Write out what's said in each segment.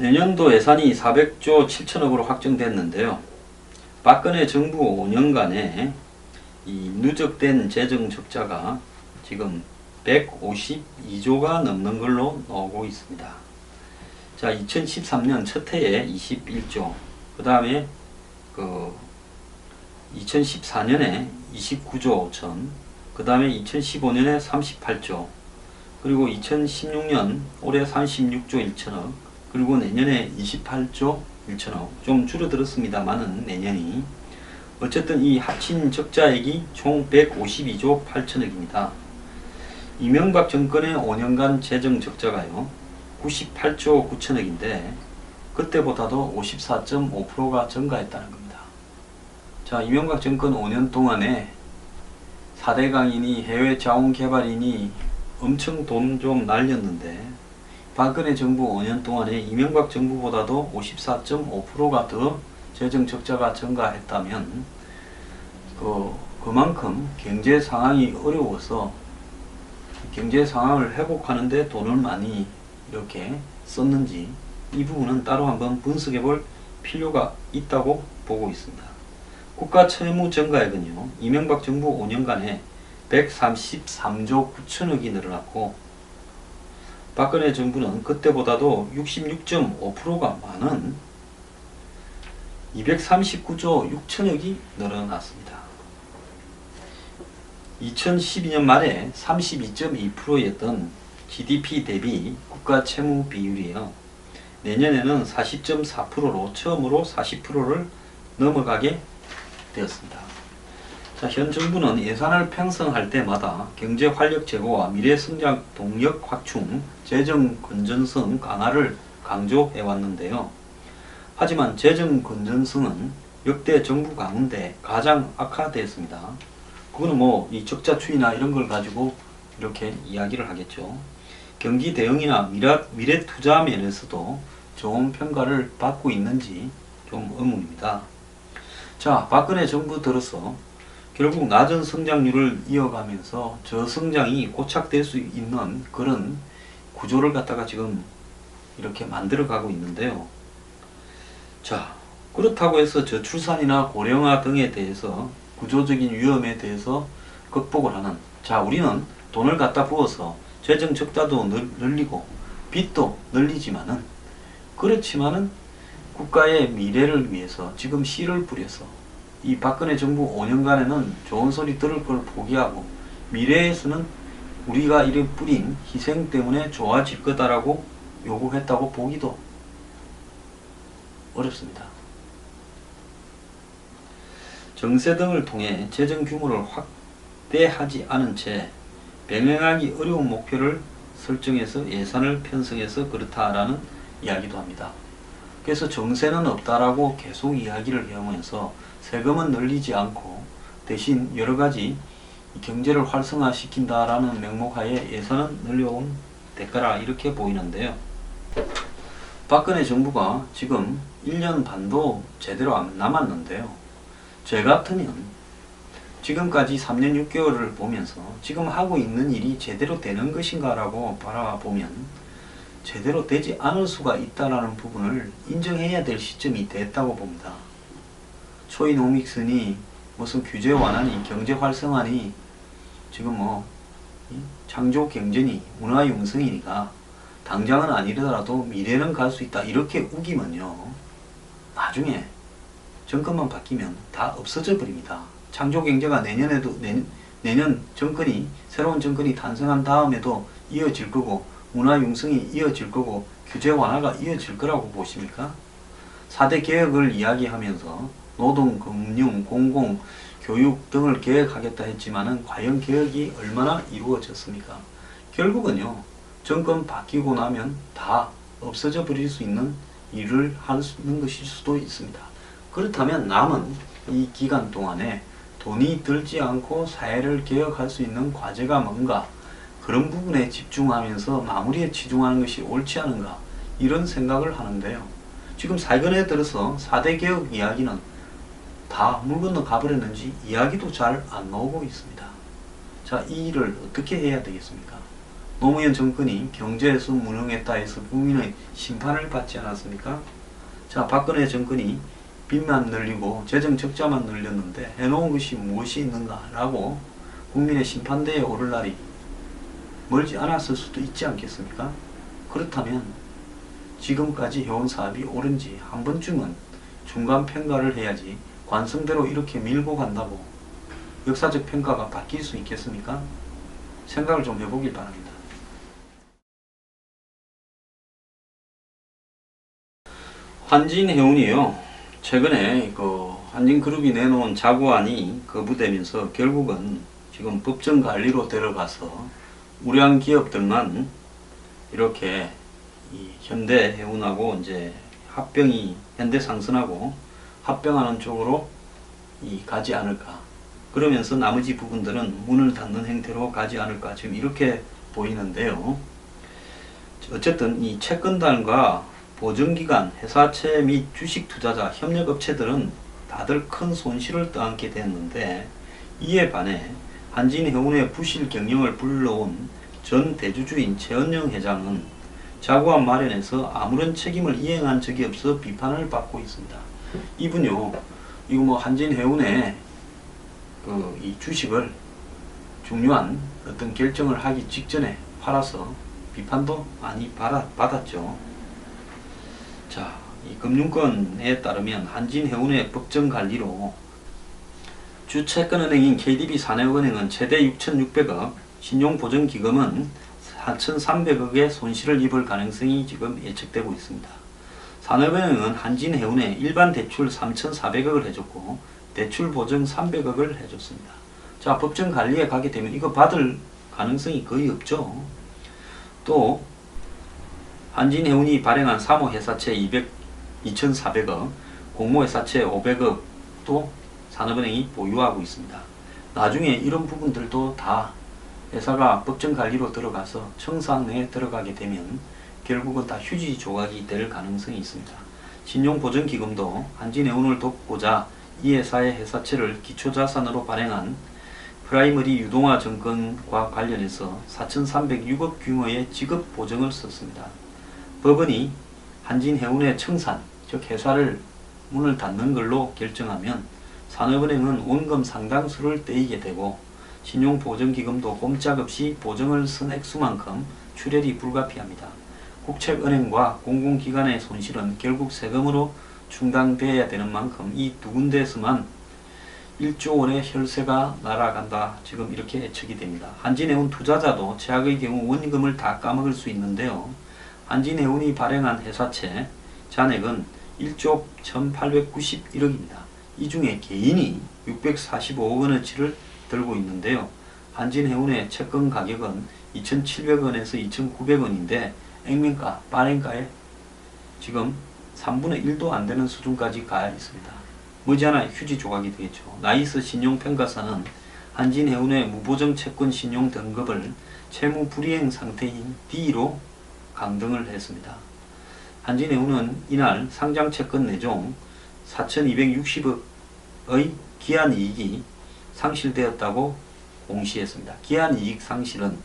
내년도 예산이 400조 7천억으로 확정됐는데요. 박근혜 정부 5년간의 이 누적된 재정 적자가 지금 152조가 넘는 걸로 나오고 있습니다. 자, 2013년 첫 해에 21조, 그 다음에 2014년에 29조 5천, 그 다음에 2015년에 38조, 그리고 2016년 올해 36조 1천억, 그리고 내년에 28조 1천억, 좀 줄어들었습니다만은 내년이 어쨌든 이 합친 적자액이 총 152조 8천억입니다. 이명박 정권의 5년간 재정 적자가요 98조 9천억인데 그때보다도 54.5%가 증가했다는 겁니다. 자, 이명박 정권 5년 동안에 4대 강인이 해외 자원개발인이 엄청 돈 좀 날렸는데 박근혜 정부 5년 동안에 이명박 정부보다도 54.5%가 더 재정 적자가 증가했다면 그만큼 경제 상황이 어려워서 경제 상황을 회복하는데 돈을 많이 이렇게 썼는지 이 부분은 따로 한번 분석해 볼 필요가 있다고 보고 있습니다. 국가 채무 증가액은요 이명박 정부 5년간에 133조 9천억이 늘어났고 박근혜 정부는 그때보다도 66.5%가 많은 239조 6천억이 늘어났습니다. 2012년 말에 32.2%였던 GDP 대비 국가 채무 비율이요. 내년에는 40.4%로 처음으로 40%를 넘어가게 되었습니다. 자, 현 정부는 예산을 편성할 때마다 경제 활력 제고와 미래 성장 동력 확충, 재정 건전성 강화를 강조해 왔는데요. 하지만 재정 건전성은 역대 정부 가운데 가장 악화되었습니다. 그거는 뭐 이 적자 추이나 이런 걸 가지고 이렇게 이야기를 하겠죠. 경기 대응이나 미래 투자 면에서도 좋은 평가를 받고 있는지 좀 의문입니다. 자, 박근혜 정부 들어서 결국 낮은 성장률을 이어가면서 저성장이 고착될 수 있는 그런 구조를 갖다가 지금 이렇게 만들어 가고 있는데요. 자, 그렇다고 해서 저출산이나 고령화 등에 대해서 구조적인 위험에 대해서 극복을 하는, 자, 우리는 돈을 갖다 부어서 재정 적자도 늘리고 빚도 늘리지만은 그렇지만은 국가의 미래를 위해서 지금 씨를 뿌려서 이 박근혜 정부 5년간에는 좋은 소리 들을 걸 포기하고 미래에서는 우리가 이를 뿌린 희생 때문에 좋아질 거다라고 요구했다고 보기도 어렵습니다. 정세 등을 통해 재정 규모를 확대하지 않은 채 병행하기 어려운 목표를 설정해서 예산을 편성해서 그렇다라는 이야기도 합니다. 그래서 정세는 없다라고 계속 이야기를 해오면서 세금은 늘리지 않고 대신 여러가지 경제를 활성화시킨다라는 명목하에 예산은 늘려온 대가라 이렇게 보이는데요. 박근혜 정부가 지금 1년 반도 제대로 안 남았는데요. 제 같으면 지금까지 3년 6개월을 보면서 지금 하고 있는 일이 제대로 되는 것인가 라고 바라보면 제대로 되지 않을 수가 있다는 부분을 인정해야 될 시점이 됐다고 봅니다. 초이노믹스니 무슨 규제 완화니 경제 활성화니 지금 뭐 창조 경제니 문화 융성이니까 당장은 아니더라도 미래는 갈 수 있다 이렇게 우기면요 나중에 정권만 바뀌면 다 없어져 버립니다. 창조 경제가 내년에도 내년 정권이 새로운 정권이 탄생한 다음에도 이어질 거고 문화 융성이 이어질 거고 규제 완화가 이어질 거라고 보십니까? 4대 개혁을 이야기하면서 노동, 금융, 공공, 교육 등을 개혁하겠다 했지만은 과연 개혁이 얼마나 이루어졌습니까? 결국은요 정권 바뀌고 나면 다 없어져 버릴 수 있는 일을 하는 것일 수도 있습니다. 그렇다면 남은 이 기간 동안에 돈이 들지 않고 사회를 개혁할 수 있는 과제가 뭔가 그런 부분에 집중하면서 마무리에 치중하는 것이 옳지 않은가 이런 생각을 하는데요. 지금 최근에 들어서 4대 개혁 이야기는 다 물 건너 가버렸는지 이야기도 잘 안 나오고 있습니다. 자, 이 일을 어떻게 해야 되겠습니까? 노무현 정권이 경제에서 무능했다 해서 국민의 심판을 받지 않았습니까? 자, 박근혜 정권이 빚만 늘리고 재정 적자만 늘렸는데 해놓은 것이 무엇이 있는가라고 국민의 심판대에 오를 날이 멀지 않았을 수도 있지 않겠습니까? 그렇다면 지금까지 해온 사업이 옳은지 한 번쯤은 중간 평가를 해야지 관성대로 이렇게 밀고 간다고 역사적 평가가 바뀔 수 있겠습니까? 생각을 좀 해보길 바랍니다. 한진해운이요, 최근에 한진그룹이 내놓은 자구안이 거부되면서 결국은 지금 법정 관리로 들어가서 우량 기업들만 이렇게 이 현대해운하고 이제 현대상선하고 합병하는 쪽으로 가지 않을까. 그러면서 나머지 부분들은 문을 닫는 형태로 가지 않을까. 지금 이렇게 보이는데요. 어쨌든 이 채권단과 보증기관, 회사채 및 주식 투자자, 협력업체들은 다들 큰 손실을 떠안게 됐는데, 이에 반해 한진해운의 부실 경영을 불러온 전 대주주인 최은영 회장은 자구안 마련에서 아무런 책임을 이행한 적이 없어 비판을 받고 있습니다. 이분요, 이거 한진해운의 이 주식을 중요한 어떤 결정을 하기 직전에 팔아서 비판도 많이 받았죠. 자, 이 금융권에 따르면 한진해운의 법정 관리로 주채권은행인 KDB 산업은행은 최대 6,600억, 신용보증기금은 4,300억의 손실을 입을 가능성이 지금 예측되고 있습니다. 산업은행은 한진해운에 일반 대출 3,400억을 해줬고 대출 보증 300억을 해줬습니다. 자, 법정 관리에 가게 되면 이거 받을 가능성이 거의 없죠. 또 한진해운이 발행한 사모회사채 2,400억, 공모회사채 500억도 산업은행이 보유하고 있습니다. 나중에 이런 부분들도 다 회사가 법정 관리로 들어가서 청산에 들어가게 되면 결국은 다 휴지 조각이 될 가능성이 있습니다. 신용보증기금도 한진해운을 돕고자 이 회사의 회사채를 기초자산으로 발행한 프라이머리 유동화 증권과 관련해서 4,306억 규모의 지급 보증을 썼습니다. 법원이 한진해운의 청산, 즉 회사를 문을 닫는 걸로 결정하면 산업은행은 원금 상당수를 떼이게 되고 신용보증기금도 꼼짝없이 보증을 쓴 액수만큼 출혈이 불가피합니다. 국책은행과 공공기관의 손실은 결국 세금으로 충당되어야 되는 만큼 이 두 군데에서만 1조 원의 혈세가 날아간다. 지금 이렇게 예측이 됩니다. 한진해운 투자자도 최악의 경우 원금을 다 까먹을 수 있는데요. 한진해운이 발행한 회사채 잔액은 1조 1891억입니다. 이 중에 개인이 645억 원어치를 들고 있는데요. 한진해운의 채권 가격은 2,700원에서 2,900원인데 액면가, 발행가에 지금 3분의 1도 안 되는 수준까지 가 있습니다. 머지않아 휴지 조각이 되겠죠. 나이스 신용평가사는 한진해운의 무보정 채권 신용 등급을 채무 불이행 상태인 D로 강등을 했습니다. 한진해운은 이날 상장 채권 4종 4,260억의 기한이익이 상실되었다고 공시했습니다. 기한이익 상실은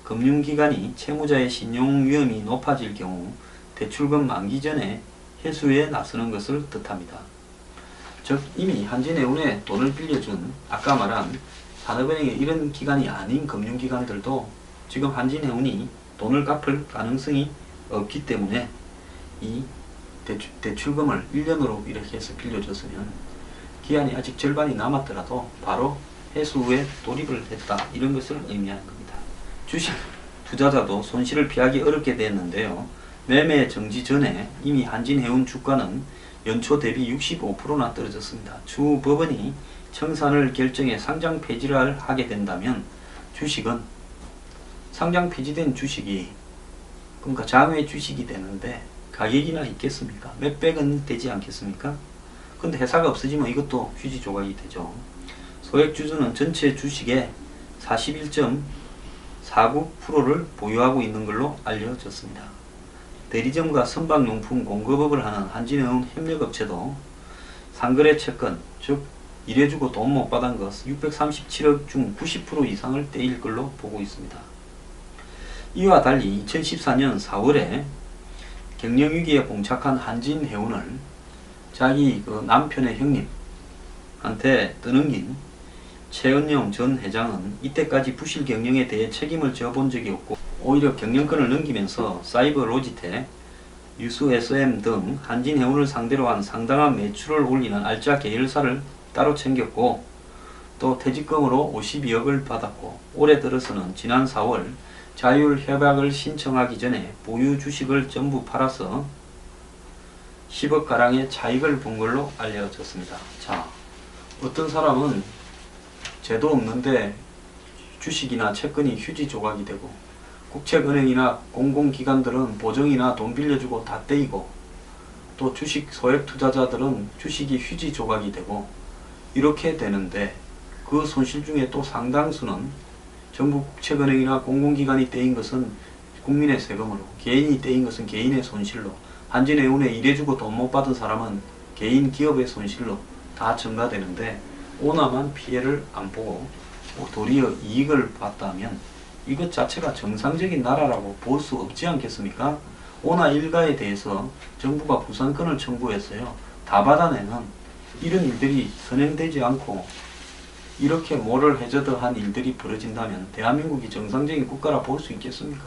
금융기관이 채무자의 신용위험이 높아질 경우 대출금 만기 전에 회수에 나서는 것을 뜻합니다. 즉 이미 한진해운에 돈을 빌려준 아까 말한 산업은행의 이런 기관이 아닌 금융기관들도 지금 한진해운이 돈을 갚을 가능성이 없기 때문에 이 대출금을 1년으로 이렇게 해서 빌려줬으면 기한이 아직 절반이 남았더라도 바로 회수 후에 돌입을 했다. 이런 것을 의미하는 겁니다. 주식 투자자도 손실을 피하기 어렵게 됐는데요. 매매 정지 전에 이미 한진해운 주가는 연초 대비 65%나 떨어졌습니다. 추후 법원이 청산을 결정해 상장 폐지를 하게 된다면 주식은 상장 폐지된 주식이 그러니까 장외 주식이 되는데 가격이나 있겠습니까? 몇백 원 되지 않겠습니까? 근데 회사가 없어지면 이것도 휴지 조각이 되죠. 소액주주는 전체 주식의 41.49%를 보유하고 있는 걸로 알려졌습니다. 대리점과 선박용품 공급업을 하는 한진해운 협력업체도 상거래 채권, 즉 일해주고 돈 못 받은 것 637억 중 90% 이상을 떼일 걸로 보고 있습니다. 이와 달리 2014년 4월에 경영위기에 봉착한 한진해운을 자기 그 남편의 형님한테 떠넘긴 최은영 전 회장은 이때까지 부실 경영에 대해 책임을 져본 적이 없고 오히려 경영권을 넘기면서 사이버 로지텍, 유수 SM 등 한진해운을 상대로 한 상당한 매출을 올리는 알짜 계열사를 따로 챙겼고 또 퇴직금으로 52억을 받았고 올해 들어서는 지난 4월 자율협약을 신청하기 전에 보유 주식을 전부 팔아서 10억가량의 차익을 본 걸로 알려졌습니다. 자, 어떤 사람은 죄도 없는데 주식이나 채권이 휴지 조각이 되고 국책은행이나 공공기관들은 보증이나 돈 빌려주고 다 떼이고 또 주식 소액 투자자들은 주식이 휴지 조각이 되고 이렇게 되는데 그 손실 중에 또 상당수는 정부 국책은행이나 공공기관이 떼인 것은 국민의 세금으로, 개인이 떼인 것은 개인의 손실로, 한진해운에 일해주고 돈 못 받은 사람은 개인 기업의 손실로 다 전가되는데 오나만 피해를 안 보고 도리어 이익을 봤다면 이것 자체가 정상적인 나라라고 볼 수 없지 않겠습니까? 오나 일가에 대해서 정부가 부산권을 청구했어요. 다 받아내는 이런 일들이 선행되지 않고 이렇게 모럴 해저드한 일들이 벌어진다면 대한민국이 정상적인 국가라 볼 수 있겠습니까?